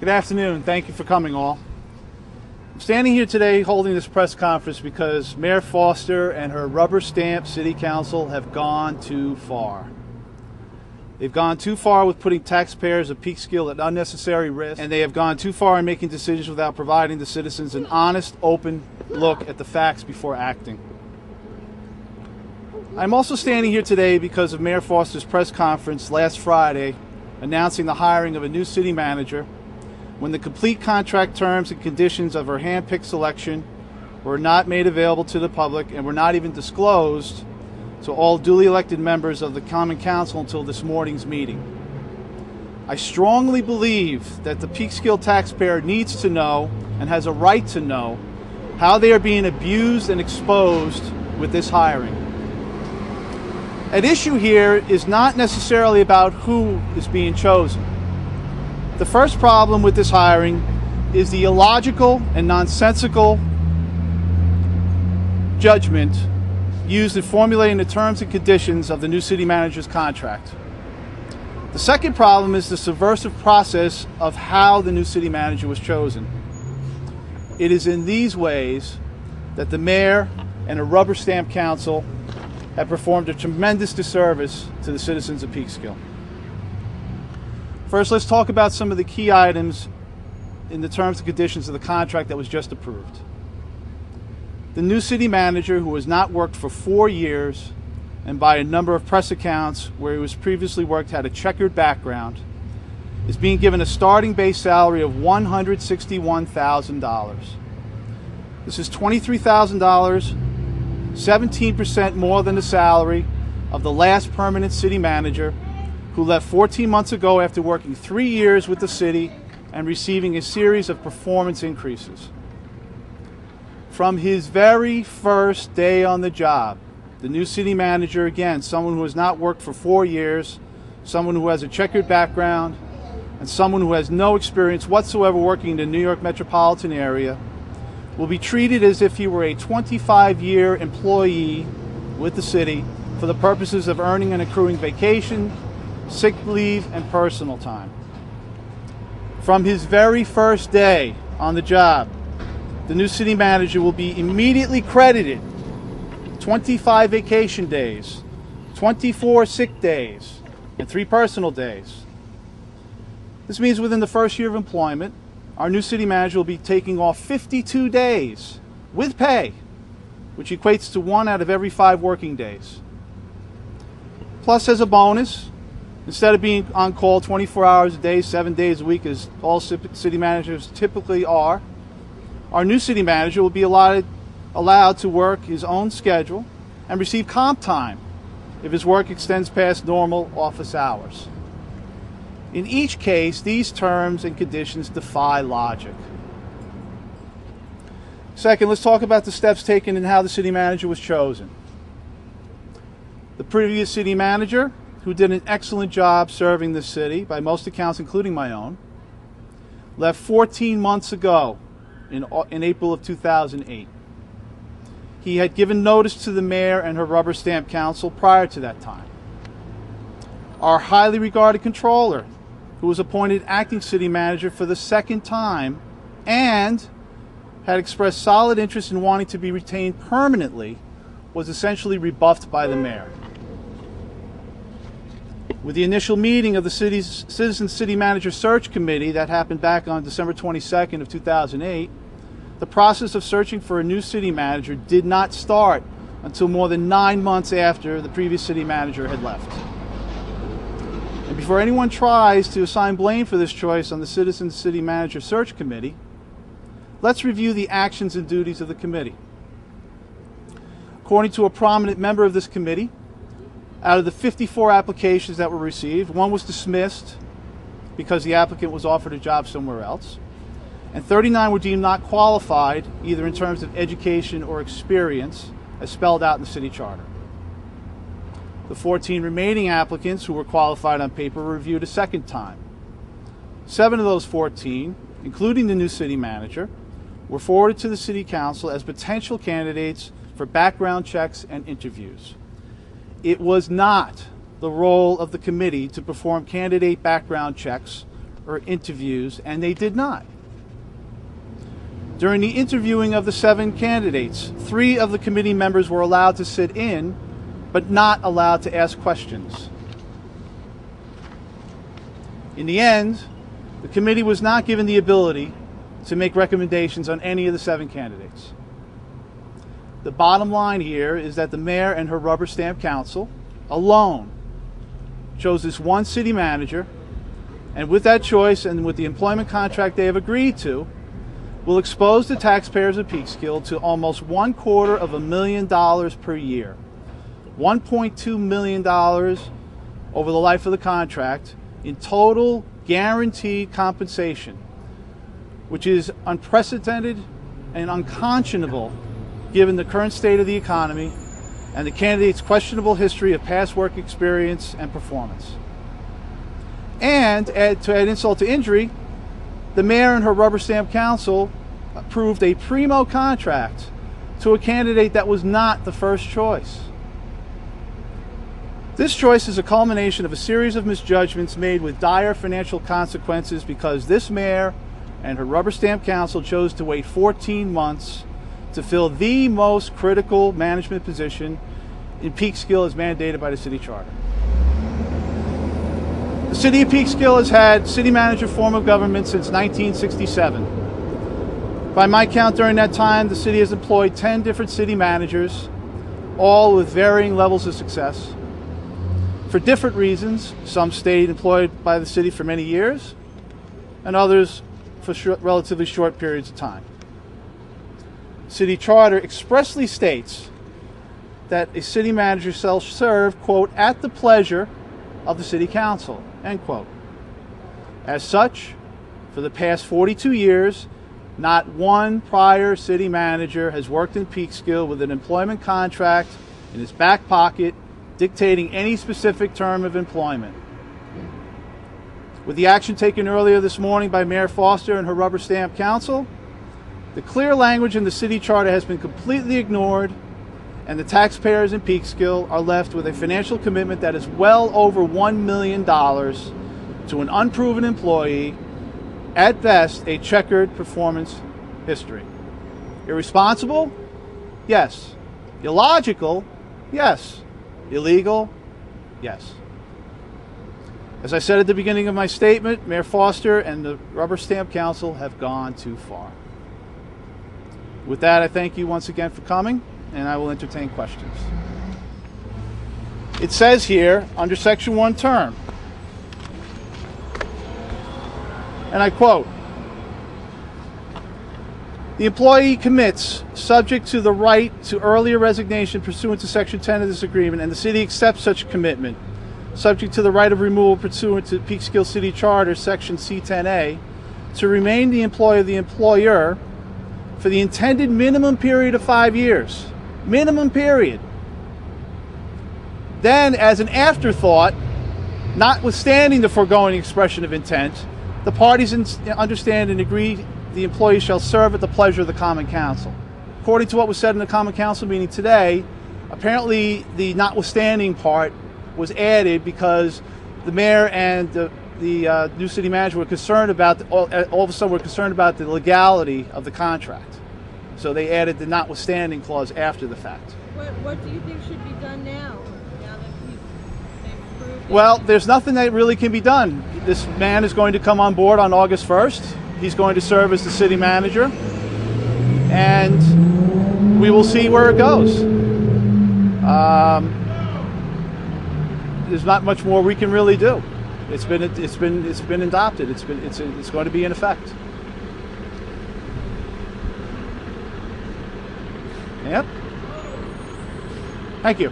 Good afternoon. Thank you for coming all. I'm standing here today holding this press conference because Mayor Foster and her rubber-stamped City Council have gone too far. They've gone too far with putting taxpayers of Peekskill at unnecessary risk, and they have gone too far in making decisions without providing the citizens an honest, open look at the facts before acting. I'm also standing here today because of Mayor Foster's press conference last Friday announcing the hiring of a new city manager when the complete contract terms and conditions of her hand-picked selection were not made available to the public and were not even disclosed to all duly elected members of the Common Council until this morning's meeting. I strongly believe that the Peekskill taxpayer needs to know and has a right to know how they are being abused and exposed with this hiring. At issue here is not necessarily about who is being chosen. The first problem with this hiring is the illogical and nonsensical judgment used in formulating the terms and conditions of the new city manager's contract. The second problem is the subversive process of how the new city manager was chosen. It is in these ways that the mayor and a rubber stamp council have performed a tremendous disservice to the citizens of Peekskill. First, let's talk about some of the key items in the terms and conditions of the contract that was just approved. The new city manager, who has not worked for 4 years and by a number of press accounts where he was previously worked had a checkered background, is being given a starting base salary of $161,000. This is $23,000, 17% more than the salary of the last permanent city manager, who left 14 months ago after working 3 years with the city and receiving a series of performance increases. From his very first day on the job, the new city manager, again, someone who has not worked for 4 years, someone who has a checkered background, and someone who has no experience whatsoever working in the New York metropolitan area, will be treated as if he were a 25-year employee with the city for the purposes of earning and accruing vacation, sick leave, and personal time. From his very first day on the job, the new city manager will be immediately credited 25 vacation days, 24 sick days, and 3 personal days. This means within the first year of employment, our new city manager will be taking off 52 days with pay, which equates to 1 out of every 5 working days. Plus, as a bonus, instead of being on call 24 hours a day, 7 days a week, as all city managers typically are, our new city manager will be allowed to work his own schedule and receive comp time if his work extends past normal office hours. In each case, these terms and conditions defy logic. Second, let's talk about the steps taken and how the city manager was chosen. The previous city manager, who did an excellent job serving the city, by most accounts including my own, left 14 months ago in April of 2008. He had given notice to the mayor and her rubber stamp council prior to that time. Our highly regarded controller, who was appointed acting city manager for the second time and had expressed solid interest in wanting to be retained permanently, was essentially rebuffed by the mayor. With the initial meeting of the city's Citizen City Manager Search Committee that happened back on December 22nd of 2008, the process of searching for a new city manager did not start until more than 9 months after the previous city manager had left. And before anyone tries to assign blame for this choice on the Citizen City Manager Search Committee, let's review the actions and duties of the committee. According to a prominent member of this committee, out of the 54 applications that were received, 1 was dismissed because the applicant was offered a job somewhere else, and 39 were deemed not qualified, either in terms of education or experience, as spelled out in the city charter. The 14 remaining applicants who were qualified on paper were reviewed a second time. 7 of those 14, including the new city manager, were forwarded to the city council as potential candidates for background checks and interviews. It was not the role of the committee to perform candidate background checks or interviews, and they did not. During the interviewing of the 7 candidates, 3 of the committee members were allowed to sit in, but not allowed to ask questions. In the end, the committee was not given the ability to make recommendations on any of the 7 candidates. The bottom line here is that the mayor and her rubber stamp council alone chose this one city manager, and with that choice and with the employment contract they have agreed to, will expose the taxpayers of Peekskill to almost $250,000 per year. $1.2 million over the life of the contract in total guaranteed compensation, which is unprecedented and unconscionable given the current state of the economy and the candidate's questionable history of past work experience and performance. And to add insult to injury, the mayor and her rubber stamp council approved a primo contract to a candidate that was not the first choice. This choice is a culmination of a series of misjudgments made with dire financial consequences because this mayor and her rubber stamp council chose to wait 14 months to fill the most critical management position in Peekskill as mandated by the city charter. The city of Peekskill has had city manager form of government since 1967. By my count, during that time, the city has employed 10 different city managers, all with varying levels of success. For different reasons, some stayed employed by the city for many years, and others for relatively short periods of time. City charter expressly states that a city manager shall serve, quote, at the pleasure of the city council, end quote. As such, for the past 42 years, not one prior city manager has worked in Peekskill with an employment contract in his back pocket dictating any specific term of employment. With the action taken earlier this morning by Mayor Foster and her rubber stamp council, the clear language in the city charter has been completely ignored, and the taxpayers in Peekskill are left with a financial commitment that is well over $1 million to an unproven employee, at best a checkered performance history. Irresponsible? Yes. Illogical? Yes. Illegal? Yes. As I said at the beginning of my statement, Mayor Foster and the Rubber Stamp Council have gone too far. With that, I thank you once again for coming, and I will entertain questions. It says here, under Section 1 term, and I quote, the employee commits, subject to the right to earlier resignation pursuant to Section 10 of this agreement, and the city accepts such commitment, subject to the right of removal pursuant to Peekskill City Charter, Section C10A, to remain the employee of the employer for the intended minimum period of 5 years. Minimum period. Then, as an afterthought, notwithstanding the foregoing expression of intent, the parties understand and agree the employee shall serve at the pleasure of the Common Council. According to what was said in the Common Council meeting today, apparently the notwithstanding part was added because the mayor and the new city manager were concerned about, all of a sudden were concerned about the legality of the contract. So they added the notwithstanding clause after the fact. What do you think should be done now that they've approved it? Well, there's nothing that really can be done. This man is going to come on board on August 1st. He's going to serve as the city manager, and we will see where it goes. There's not much more we can really do. It's been adopted. It's going to be in effect. Yep. Thank you.